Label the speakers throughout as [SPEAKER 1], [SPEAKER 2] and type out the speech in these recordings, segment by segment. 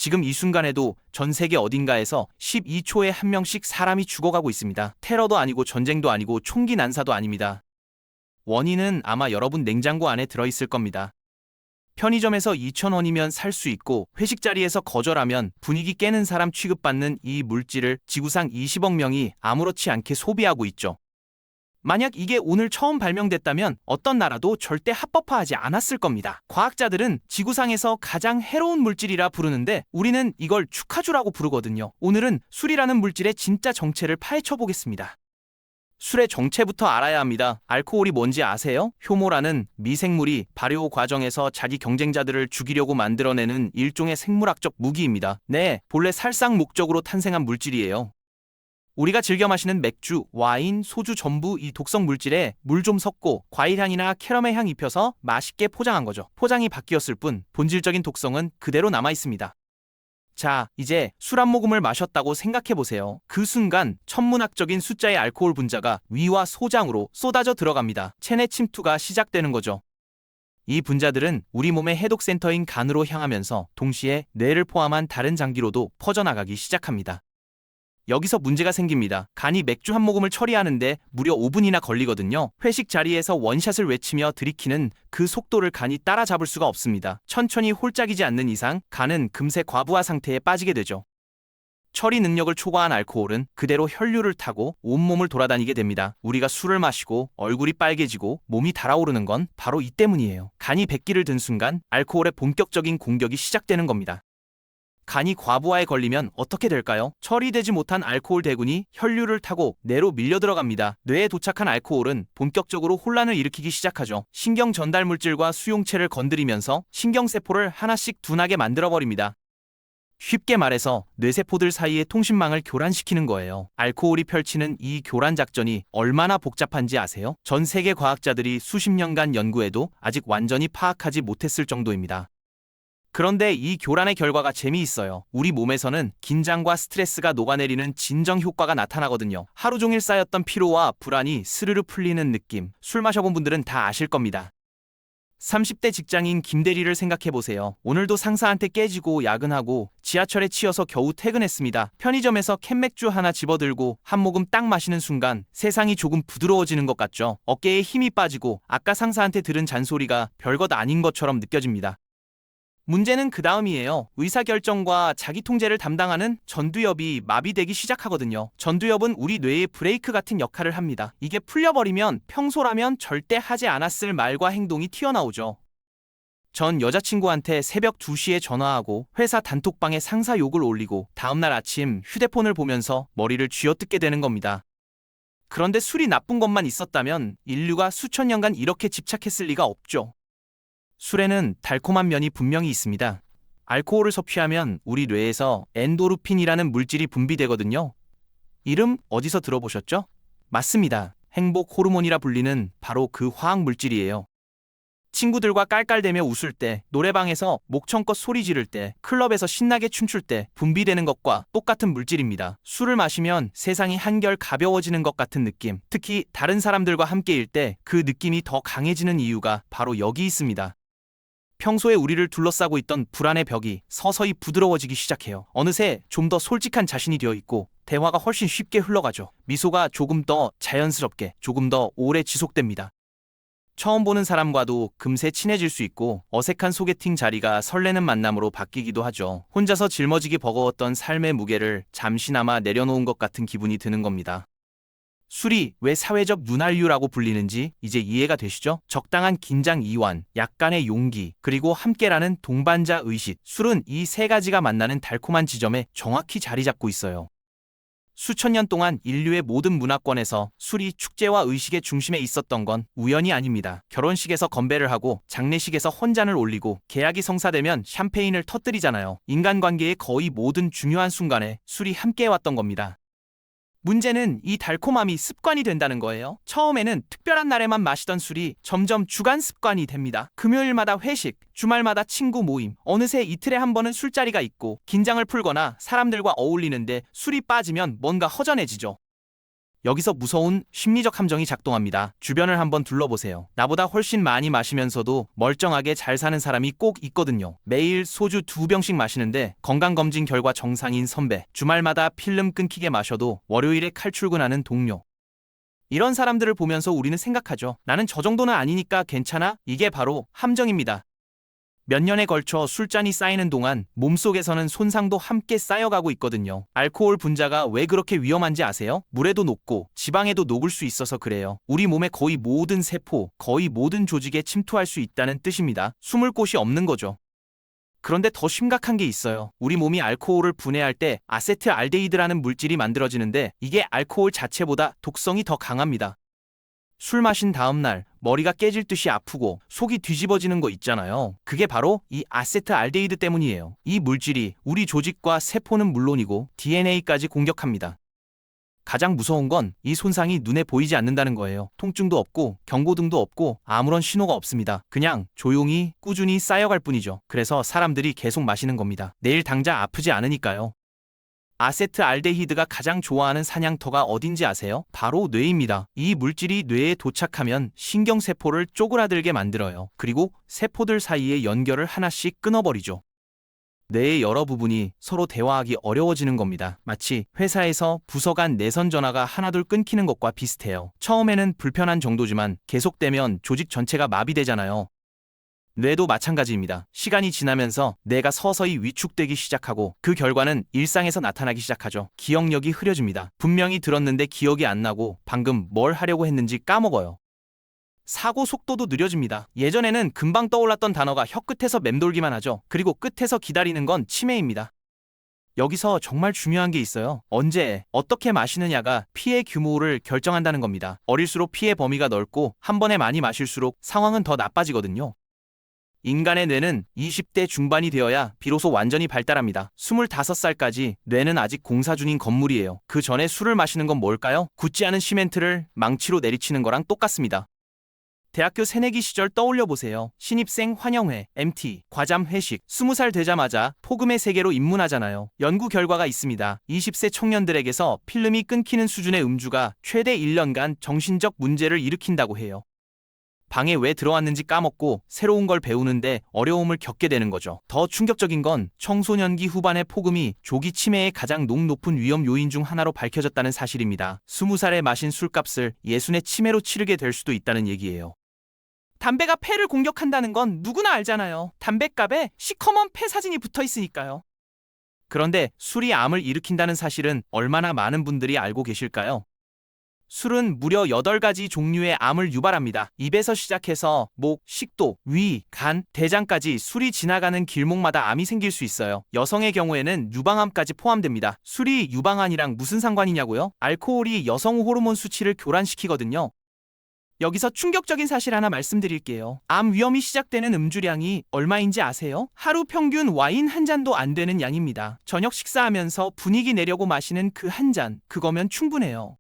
[SPEAKER 1] 지금 이 순간에도 전 세계 어딘가에서 12초에 한 명씩 사람이 죽어가고 있습니다. 테러도 아니고 전쟁도 아니고 총기 난사도 아닙니다. 원인은 아마 여러분 냉장고 안에 들어있을 겁니다. 편의점에서 2,000원이면 살 수 있고 회식 자리에서 거절하면 분위기 깨는 사람 취급받는 이 물질을 지구상 20억 명이 아무렇지 않게 소비하고 있죠. 만약 이게 오늘 처음 발명됐다면 어떤 나라도 절대 합법화하지 않았을 겁니다. 과학자들은 지구상에서 가장 해로운 물질이라 부르는데 우리는 이걸 축하주라고 부르거든요. 오늘은 술이라는 물질의 진짜 정체를 파헤쳐 보겠습니다. 술의 정체부터 알아야 합니다. 알코올이 뭔지 아세요? 효모라는 미생물이 발효 과정에서 자기 경쟁자들을 죽이려고 만들어내는 일종의 생물학적 무기입니다. 네, 본래 살상 목적으로 탄생한 물질이에요. 우리가 즐겨 마시는 맥주, 와인, 소주 전부 이 독성 물질에 물 좀 섞고 과일향이나 캐러멜 향 입혀서 맛있게 포장한 거죠. 포장이 바뀌었을 뿐 본질적인 독성은 그대로 남아 있습니다. 자, 이제 술 한 모금을 마셨다고 생각해 보세요. 그 순간 천문학적인 숫자의 알코올 분자가 위와 소장으로 쏟아져 들어갑니다. 체내 침투가 시작되는 거죠. 이 분자들은 우리 몸의 해독센터인 간으로 향하면서 동시에 뇌를 포함한 다른 장기로도 퍼져나가기 시작합니다. 여기서 문제가 생깁니다. 간이 맥주 한 모금을 처리하는데 무려 5분이나 걸리거든요. 회식 자리에서 원샷을 외치며 들이키는 그 속도를 간이 따라잡을 수가 없습니다. 천천히 홀짝이지 않는 이상 간은 금세 과부하 상태에 빠지게 되죠. 처리 능력을 초과한 알코올은 그대로 혈류를 타고 온몸을 돌아다니게 됩니다. 우리가 술을 마시고 얼굴이 빨개지고 몸이 달아오르는 건 바로 이 때문이에요. 간이 백기를 든 순간 알코올의 본격적인 공격이 시작되는 겁니다. 간이 과부하에 걸리면 어떻게 될까요? 처리되지 못한 알코올 대군이 혈류를 타고 뇌로 밀려 들어갑니다. 뇌에 도착한 알코올은 본격적으로 혼란을 일으키기 시작하죠. 신경 전달 물질과 수용체를 건드리면서 신경세포를 하나씩 둔하게 만들어버립니다. 쉽게 말해서 뇌세포들 사이의 통신망을 교란시키는 거예요. 알코올이 펼치는 이 교란 작전이 얼마나 복잡한지 아세요? 전 세계 과학자들이 수십 년간 연구해도 아직 완전히 파악하지 못했을 정도입니다. 그런데 이 교란의 결과가 재미있어요. 우리 몸에서는 긴장과 스트레스가 녹아내리는 진정 효과가 나타나거든요. 하루 종일 쌓였던 피로와 불안이 스르르 풀리는 느낌. 술 마셔본 분들은 다 아실 겁니다. 30대 직장인 김대리를 생각해보세요. 오늘도 상사한테 깨지고 야근하고 지하철에 치여서 겨우 퇴근했습니다. 편의점에서 캔맥주 하나 집어들고 한 모금 딱 마시는 순간 세상이 조금 부드러워지는 것 같죠. 어깨에 힘이 빠지고 아까 상사한테 들은 잔소리가 별것 아닌 것처럼 느껴집니다. 문제는 그 다음이에요. 의사결정과 자기통제를 담당하는 전두엽이 마비되기 시작하거든요. 전두엽은 우리 뇌의 브레이크 같은 역할을 합니다. 이게 풀려버리면 평소라면 절대 하지 않았을 말과 행동이 튀어나오죠. 전 여자친구한테 새벽 2시에 전화하고 회사 단톡방에 상사 욕을 올리고 다음날 아침 휴대폰을 보면서 머리를 쥐어뜯게 되는 겁니다. 그런데 술이 나쁜 것만 있었다면 인류가 수천 년간 이렇게 집착했을 리가 없죠. 술에는 달콤한 면이 분명히 있습니다. 알코올을 섭취하면 우리 뇌에서 엔도르핀이라는 물질이 분비되거든요. 이름 어디서 들어보셨죠? 맞습니다. 행복 호르몬이라 불리는 바로 그 화학 물질이에요. 친구들과 깔깔대며 웃을 때, 노래방에서 목청껏 소리 지를 때, 클럽에서 신나게 춤출 때 분비되는 것과 똑같은 물질입니다. 술을 마시면 세상이 한결 가벼워지는 것 같은 느낌. 특히 다른 사람들과 함께일 때 그 느낌이 더 강해지는 이유가 바로 여기 있습니다. 평소에 우리를 둘러싸고 있던 불안의 벽이 서서히 부드러워지기 시작해요. 어느새 좀 더 솔직한 자신이 되어 있고 대화가 훨씬 쉽게 흘러가죠. 미소가 조금 더 자연스럽게, 조금 더 오래 지속됩니다. 처음 보는 사람과도 금세 친해질 수 있고 어색한 소개팅 자리가 설레는 만남으로 바뀌기도 하죠. 혼자서 짊어지기 버거웠던 삶의 무게를 잠시나마 내려놓은 것 같은 기분이 드는 겁니다. 술이 왜 사회적 윤활유라고 불리는지 이제 이해가 되시죠? 적당한 긴장 이완, 약간의 용기, 그리고 함께라는 동반자 의식. 술은 이 세 가지가 만나는 달콤한 지점에 정확히 자리 잡고 있어요. 수천 년 동안 인류의 모든 문화권에서 술이 축제와 의식의 중심에 있었던 건 우연이 아닙니다. 결혼식에서 건배를 하고 장례식에서 헌잔을 올리고 계약이 성사되면 샴페인을 터뜨리잖아요. 인간관계의 거의 모든 중요한 순간에 술이 함께해왔던 겁니다. 문제는 이 달콤함이 습관이 된다는 거예요. 처음에는 특별한 날에만 마시던 술이 점점 주간 습관이 됩니다. 금요일마다 회식, 주말마다 친구 모임, 어느새 이틀에 한 번은 술자리가 있고 긴장을 풀거나 사람들과 어울리는데 술이 빠지면 뭔가 허전해지죠. 여기서 무서운 심리적 함정이 작동합니다. 주변을 한번 둘러보세요. 나보다 훨씬 많이 마시면서도 멀쩡하게 잘 사는 사람이 꼭 있거든요. 매일 소주 2병씩 마시는데 건강검진 결과 정상인 선배, 주말마다 필름 끊기게 마셔도 월요일에 칼출근하는 동료. 이런 사람들을 보면서 우리는 생각하죠. 나는 저 정도는 아니니까 괜찮아? 이게 바로 함정입니다. 몇 년에 걸쳐 술잔이 쌓이는 동안 몸속에서는 손상도 함께 쌓여가고 있거든요. 알코올 분자가 왜 그렇게 위험한지 아세요? 물에도 녹고 지방에도 녹을 수 있어서 그래요. 우리 몸의 거의 모든 세포, 거의 모든 조직에 침투할 수 있다는 뜻입니다. 숨을 곳이 없는 거죠. 그런데 더 심각한 게 있어요. 우리 몸이 알코올을 분해할 때 아세트알데히드라는 물질이 만들어지는데 이게 알코올 자체보다 독성이 더 강합니다. 술 마신 다음 날 머리가 깨질 듯이 아프고 속이 뒤집어지는 거 있잖아요. 그게 바로 이 아세트알데히드 때문이에요. 이 물질이 우리 조직과 세포는 물론이고 DNA까지 공격합니다. 가장 무서운 건 이 손상이 눈에 보이지 않는다는 거예요. 통증도 없고 경고등도 없고 아무런 신호가 없습니다. 그냥 조용히 꾸준히 쌓여갈 뿐이죠. 그래서 사람들이 계속 마시는 겁니다. 내일 당장 아프지 않으니까요. 아세트알데히드가 가장 좋아하는 사냥터가 어딘지 아세요? 바로 뇌입니다. 이 물질이 뇌에 도착하면 신경세포를 쪼그라들게 만들어요. 그리고 세포들 사이의 연결을 하나씩 끊어버리죠. 뇌의 여러 부분이 서로 대화하기 어려워지는 겁니다. 마치 회사에서 부서 간 내선 전화가 하나둘 끊기는 것과 비슷해요. 처음에는 불편한 정도지만 계속되면 조직 전체가 마비되잖아요. 뇌도 마찬가지입니다. 시간이 지나면서 뇌가 서서히 위축되기 시작하고 그 결과는 일상에서 나타나기 시작하죠. 기억력이 흐려집니다. 분명히 들었는데 기억이 안 나고 방금 뭘 하려고 했는지 까먹어요. 사고 속도도 느려집니다. 예전에는 금방 떠올랐던 단어가 혀끝에서 맴돌기만 하죠. 그리고 끝에서 기다리는 건 치매입니다. 여기서 정말 중요한 게 있어요. 언제, 어떻게 마시느냐가 피해 규모를 결정한다는 겁니다. 어릴수록 피해 범위가 넓고 한 번에 많이 마실수록 상황은 더 나빠지거든요. 인간의 뇌는 20대 중반이 되어야 비로소 완전히 발달합니다. 25살까지 뇌는 아직 공사 중인 건물이에요. 그 전에 술을 마시는 건 뭘까요? 굳지 않은 시멘트를 망치로 내리치는 거랑 똑같습니다. 대학교 새내기 시절 떠올려 보세요. 신입생 환영회, MT, 과잠 회식, 20살 되자마자 폭음의 세계로 입문하잖아요. 연구 결과가 있습니다. 20세 청년들에게서 필름이 끊기는 수준의 음주가 최대 1년간 정신적 문제를 일으킨다고 해요. 방에 왜 들어왔는지 까먹고 새로운 걸 배우는데 어려움을 겪게 되는 거죠. 더 충격적인 건 청소년기 후반의 폭음이 조기 치매의 가장 높은 위험 요인 중 하나로 밝혀졌다는 사실입니다. 20살에 마신 술값을 60의 치매로 치르게 될 수도 있다는 얘기예요. 담배가 폐를 공격한다는 건 누구나 알잖아요. 담뱃갑에 시커먼 폐 사진이 붙어 있으니까요. 그런데 술이 암을 일으킨다는 사실은 얼마나 많은 분들이 알고 계실까요? 술은 무려 8가지 종류의 암을 유발합니다. 입에서 시작해서 목, 식도, 위, 간, 대장까지 술이 지나가는 길목마다 암이 생길 수 있어요. 여성의 경우에는 유방암까지 포함됩니다. 술이 유방암이랑 무슨 상관이냐고요? 알코올이 여성 호르몬 수치를 교란시키거든요. 여기서 충격적인 사실 하나 말씀드릴게요. 암 위험이 시작되는 음주량이 얼마인지 아세요? 하루 평균 와인 한 잔도 안 되는 양입니다. 저녁 식사하면서 분위기 내려고 마시는 그 한 잔, 그거면 충분해요.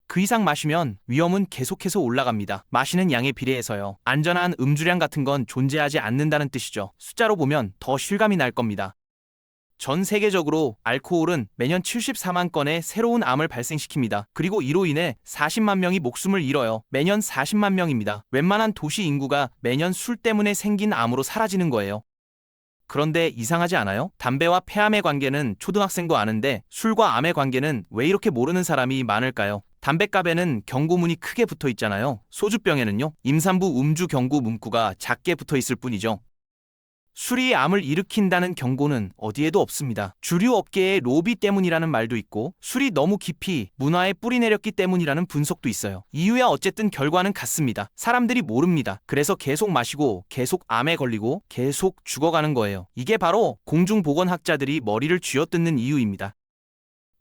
[SPEAKER 1] 그 이상 마시면 위험은 계속해서 올라갑니다. 마시는 양에 비례해서요. 안전한 음주량 같은 건 존재하지 않는다는 뜻이죠. 숫자로 보면 더 실감이 날 겁니다. 전 세계적으로 알코올은 매년 74만 건의 새로운 암을 발생시킵니다. 그리고 이로 인해 40만 명이 목숨을 잃어요. 매년 40만 명입니다. 웬만한 도시 인구가 매년 술 때문에 생긴 암으로 사라지는 거예요. 그런데 이상하지 않아요? 담배와 폐암의 관계는 초등학생도 아는데 술과 암의 관계는 왜 이렇게 모르는 사람이 많을까요? 담뱃갑에는 경고문이 크게 붙어 있잖아요. 소주병에는요, 임산부 음주 경고 문구가 작게 붙어 있을 뿐이죠. 술이 암을 일으킨다는 경고는 어디에도 없습니다. 주류 업계의 로비 때문이라는 말도 있고 술이 너무 깊이 문화에 뿌리 내렸기 때문이라는 분석도 있어요. 이유야 어쨌든 결과는 같습니다. 사람들이 모릅니다. 그래서 계속 마시고 계속 암에 걸리고 계속 죽어가는 거예요. 이게 바로 공중보건학자들이 머리를 쥐어뜯는 이유입니다.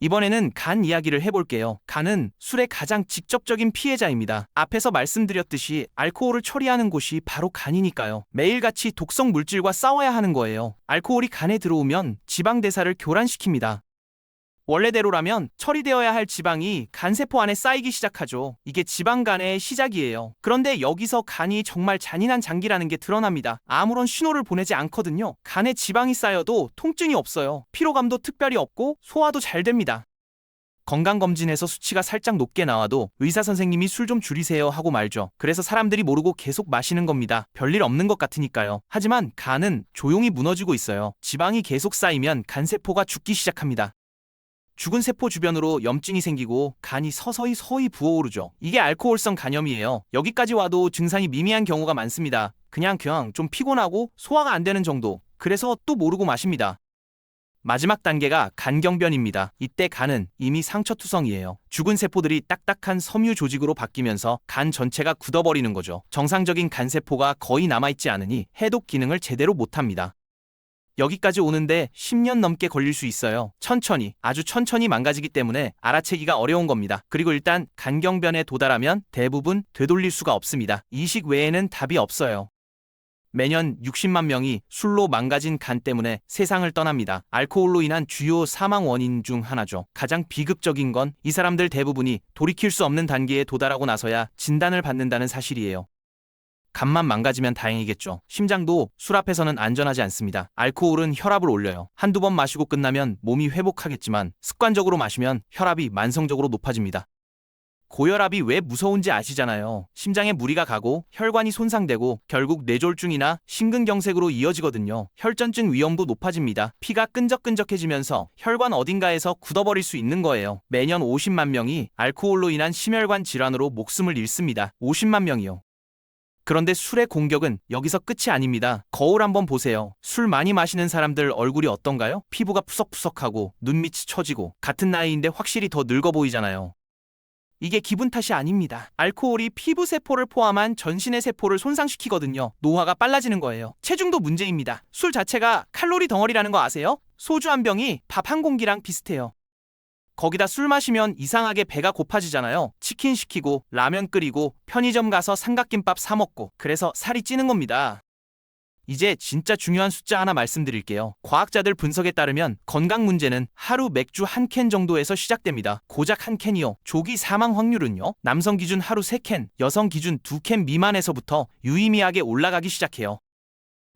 [SPEAKER 1] 이번에는 간 이야기를 해볼게요. 간은 술의 가장 직접적인 피해자입니다. 앞에서 말씀드렸듯이 알코올을 처리하는 곳이 바로 간이니까요. 매일같이 독성 물질과 싸워야 하는 거예요. 알코올이 간에 들어오면 지방 대사를 교란시킵니다. 원래대로라면 처리되어야 할 지방이 간세포 안에 쌓이기 시작하죠. 이게 지방간의 시작이에요. 그런데 여기서 간이 정말 잔인한 장기라는 게 드러납니다. 아무런 신호를 보내지 않거든요. 간에 지방이 쌓여도 통증이 없어요. 피로감도 특별히 없고 소화도 잘 됩니다. 건강검진에서 수치가 살짝 높게 나와도 의사 선생님이 술 좀 줄이세요 하고 말죠. 그래서 사람들이 모르고 계속 마시는 겁니다. 별일 없는 것 같으니까요. 하지만 간은 조용히 무너지고 있어요. 지방이 계속 쌓이면 간세포가 죽기 시작합니다. 죽은 세포 주변으로 염증이 생기고 간이 서서히 부어오르죠. 이게 알코올성 간염이에요. 여기까지 와도 증상이 미미한 경우가 많습니다. 그냥 좀 피곤하고 소화가 안 되는 정도. 그래서 또 모르고 마십니다. 마지막 단계가 간경변입니다. 이때 간은 이미 상처투성이에요. 죽은 세포들이 딱딱한 섬유 조직으로 바뀌면서 간 전체가 굳어버리는 거죠. 정상적인 간세포가 거의 남아있지 않으니 해독 기능을 제대로 못합니다. 여기까지 오는데 10년 넘게 걸릴 수 있어요. 아주 천천히 망가지기 때문에 알아채기가 어려운 겁니다. 그리고 일단 간경변에 도달하면 대부분 되돌릴 수가 없습니다. 이식 외에는 답이 없어요. 매년 60만 명이 술로 망가진 간 때문에 세상을 떠납니다. 알코올로 인한 주요 사망 원인 중 하나죠. 가장 비극적인 건 이 사람들 대부분이 돌이킬 수 없는 단계에 도달하고 나서야 진단을 받는다는 사실이에요. 간만 망가지면 다행이겠죠. 심장도 술 앞에서는 안전하지 않습니다. 알코올은 혈압을 올려요. 한두 번 마시고 끝나면 몸이 회복하겠지만 습관적으로 마시면 혈압이 만성적으로 높아집니다. 고혈압이 왜 무서운지 아시잖아요. 심장에 무리가 가고 혈관이 손상되고 결국 뇌졸중이나 심근경색으로 이어지거든요. 혈전증 위험도 높아집니다. 피가 끈적끈적해지면서 혈관 어딘가에서 굳어버릴 수 있는 거예요. 매년 50만 명이 알코올로 인한 심혈관 질환으로 목숨을 잃습니다. 50만 명이요. 그런데 술의 공격은 여기서 끝이 아닙니다. 거울 한번 보세요. 술 많이 마시는 사람들 얼굴이 어떤가요? 피부가 푸석푸석하고 눈밑이 처지고 같은 나이인데 확실히 더 늙어 보이잖아요. 이게 기분 탓이 아닙니다. 알코올이 피부 세포를 포함한 전신의 세포를 손상시키거든요. 노화가 빨라지는 거예요. 체중도 문제입니다. 술 자체가 칼로리 덩어리라는 거 아세요? 소주 한 병이 밥 한 공기랑 비슷해요. 거기다 술 마시면 이상하게 배가 고파지잖아요. 치킨 시키고 라면 끓이고 편의점 가서 삼각김밥 사 먹고 그래서 살이 찌는 겁니다. 이제 진짜 중요한 숫자 하나 말씀드릴게요. 과학자들 분석에 따르면 건강 문제는 하루 맥주 한 캔 정도에서 시작됩니다. 고작 한 캔이요. 조기 사망 확률은요. 남성 기준 하루 3캔, 여성 기준 2캔 미만에서부터 유의미하게 올라가기 시작해요.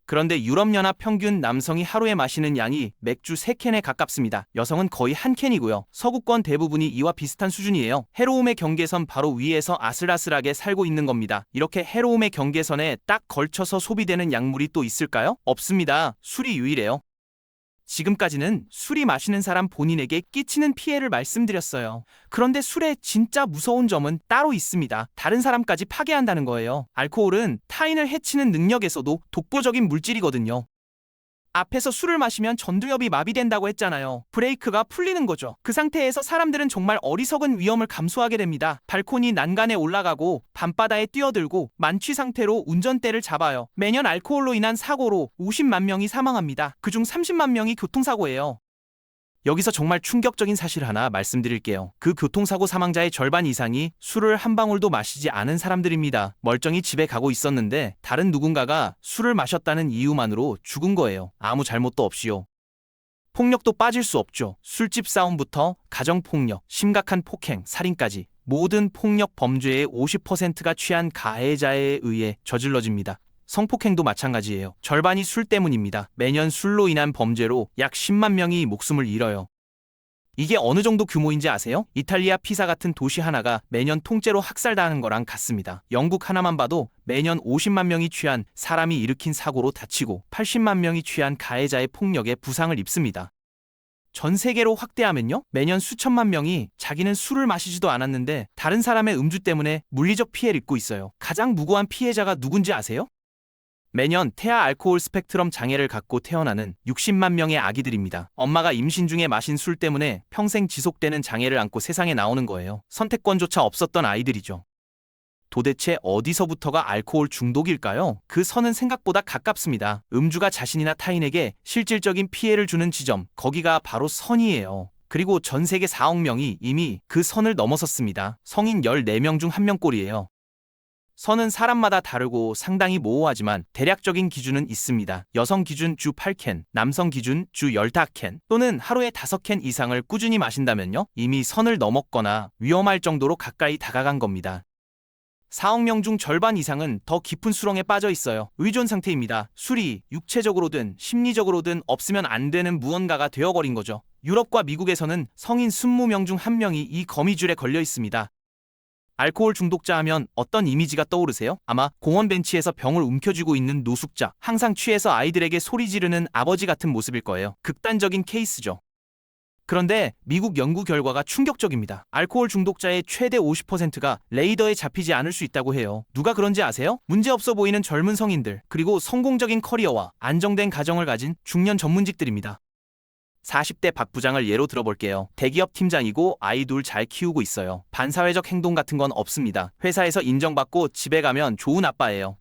[SPEAKER 1] 그런데 유럽연합 평균 남성이 하루에 마시는 양이 맥주 3캔에 가깝습니다. 여성은 거의 한 캔이고요. 서구권 대부분이 이와 비슷한 수준이에요. 해로움의 경계선 바로 위에서 아슬아슬하게 살고 있는 겁니다. 이렇게 해로움의 경계선에 딱 걸쳐서 소비되는 약물이 또 있을까요? 없습니다. 술이 유일해요. 지금까지는 술이 마시는 사람 본인에게 끼치는 피해를 말씀드렸어요. 그런데 술의 진짜 무서운 점은 따로 있습니다. 다른 사람까지 파괴한다는 거예요. 알코올은 타인을 해치는 능력에서도 독보적인 물질이거든요. 앞에서 술을 마시면 전두엽이 마비된다고 했잖아요. 브레이크가 풀리는 거죠. 그 상태에서 사람들은 정말 어리석은 위험을 감수하게 됩니다. 발코니 난간에 올라가고 밤바다에 뛰어들고 만취 상태로 운전대를 잡아요. 매년 알코올로 인한 사고로 50만 명이 사망합니다. 그중 30만 명이 교통사고예요. 여기서 정말 충격적인 사실 하나 말씀드릴게요. 그 교통사고 사망자의 절반 이상이 술을 한 방울도 마시지 않은 사람들입니다. 멀쩡히 집에 가고 있었는데 다른 누군가가 술을 마셨다는 이유만으로 죽은 거예요. 아무 잘못도 없이요. 폭력도 빠질 수 없죠. 술집 싸움부터 가정폭력, 심각한 폭행, 살인까지 모든 폭력 범죄의 50%가 취한 가해자에 의해 저질러집니다. 성폭행도 마찬가지예요. 절반이 술 때문입니다. 매년 술로 인한 범죄로 약 10만 명이 목숨을 잃어요. 이게 어느 정도 규모인지 아세요? 이탈리아 피사 같은 도시 하나가 매년 통째로 학살당하는 거랑 같습니다. 영국 하나만 봐도 매년 50만 명이 취한 사람이 일으킨 사고로 다치고 80만 명이 취한 가해자의 폭력에 부상을 입습니다. 전 세계로 확대하면요. 매년 수천만 명이 자기는 술을 마시지도 않았는데 다른 사람의 음주 때문에 물리적 피해를 입고 있어요. 가장 무고한 피해자가 누군지 아세요? 매년 태아 알코올 스펙트럼 장애를 갖고 태어나는 60만 명의 아기들입니다. 엄마가 임신 중에 마신 술 때문에 평생 지속되는 장애를 안고 세상에 나오는 거예요. 선택권조차 없었던 아이들이죠. 도대체 어디서부터가 알코올 중독일까요? 그 선은 생각보다 가깝습니다. 음주가 자신이나 타인에게 실질적인 피해를 주는 지점, 거기가 바로 선이에요. 그리고 전 세계 4억 명이 이미 그 선을 넘어섰습니다. 성인 14명 중 1명꼴이에요. 선은 사람마다 다르고 상당히 모호하지만 대략적인 기준은 있습니다. 여성 기준 주 8캔, 남성 기준 주 15캔 또는 하루에 5캔 이상을 꾸준히 마신다면요. 이미 선을 넘었거나 위험할 정도로 가까이 다가간 겁니다. 4억 명 중 절반 이상은 더 깊은 수렁에 빠져 있어요. 의존 상태입니다. 술이 육체적으로든 심리적으로든 없으면 안 되는 무언가가 되어버린 거죠. 유럽과 미국에서는 성인 20명 중 1명이 이 거미줄에 걸려 있습니다. 알코올 중독자 하면 어떤 이미지가 떠오르세요? 아마 공원 벤치에서 병을 움켜쥐고 있는 노숙자, 항상 취해서 아이들에게 소리 지르는 아버지 같은 모습일 거예요. 극단적인 케이스죠. 그런데 미국 연구 결과가 충격적입니다. 알코올 중독자의 최대 50%가 레이더에 잡히지 않을 수 있다고 해요. 누가 그런지 아세요? 문제없어 보이는 젊은 성인들, 그리고 성공적인 커리어와 안정된 가정을 가진 중년 전문직들입니다. 40대 박 부장을 예로 들어볼게요. 대기업 팀장이고 아이 둘 잘 키우고 있어요. 반사회적 행동 같은 건 없습니다. 회사에서 인정받고 집에 가면 좋은 아빠예요.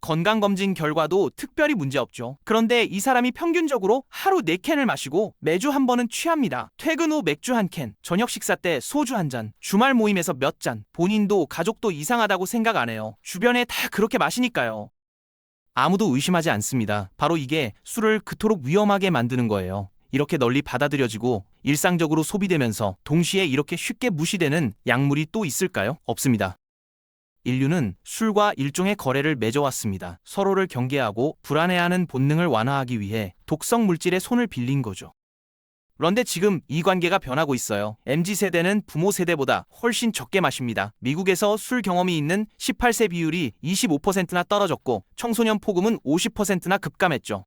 [SPEAKER 1] 건강검진 결과도 특별히 문제없죠. 그런데 이 사람이 평균적으로 하루 4캔을 마시고 매주 한 번은 취합니다. 퇴근 후 맥주 한 캔, 저녁 식사 때 소주 한 잔, 주말 모임에서 몇 잔, 본인도 가족도 이상하다고 생각 안 해요. 주변에 다 그렇게 마시니까요. 아무도 의심하지 않습니다. 바로 이게 술을 그토록 위험하게 만드는 거예요. 이렇게 널리 받아들여지고 일상적으로 소비되면서 동시에 이렇게 쉽게 무시되는 약물이 또 있을까요? 없습니다. 인류는 술과 일종의 거래를 맺어왔습니다. 서로를 경계하고 불안해하는 본능을 완화하기 위해 독성 물질의 손을 빌린 거죠. 그런데 지금 이 관계가 변하고 있어요. MZ세대는 부모 세대보다 훨씬 적게 마십니다. 미국에서 술 경험이 있는 18세 비율이 25%나 떨어졌고 청소년 폭음은 50%나 급감했죠.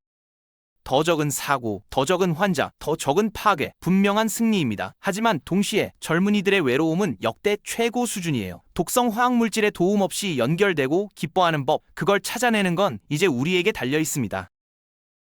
[SPEAKER 1] 더 적은 사고, 더 적은 환자, 더 적은 파괴, 분명한 승리입니다. 하지만 동시에 젊은이들의 외로움은 역대 최고 수준이에요. 독성 화학물질의 도움 없이 연결되고 기뻐하는 법, 그걸 찾아내는 건 이제 우리에게 달려 있습니다.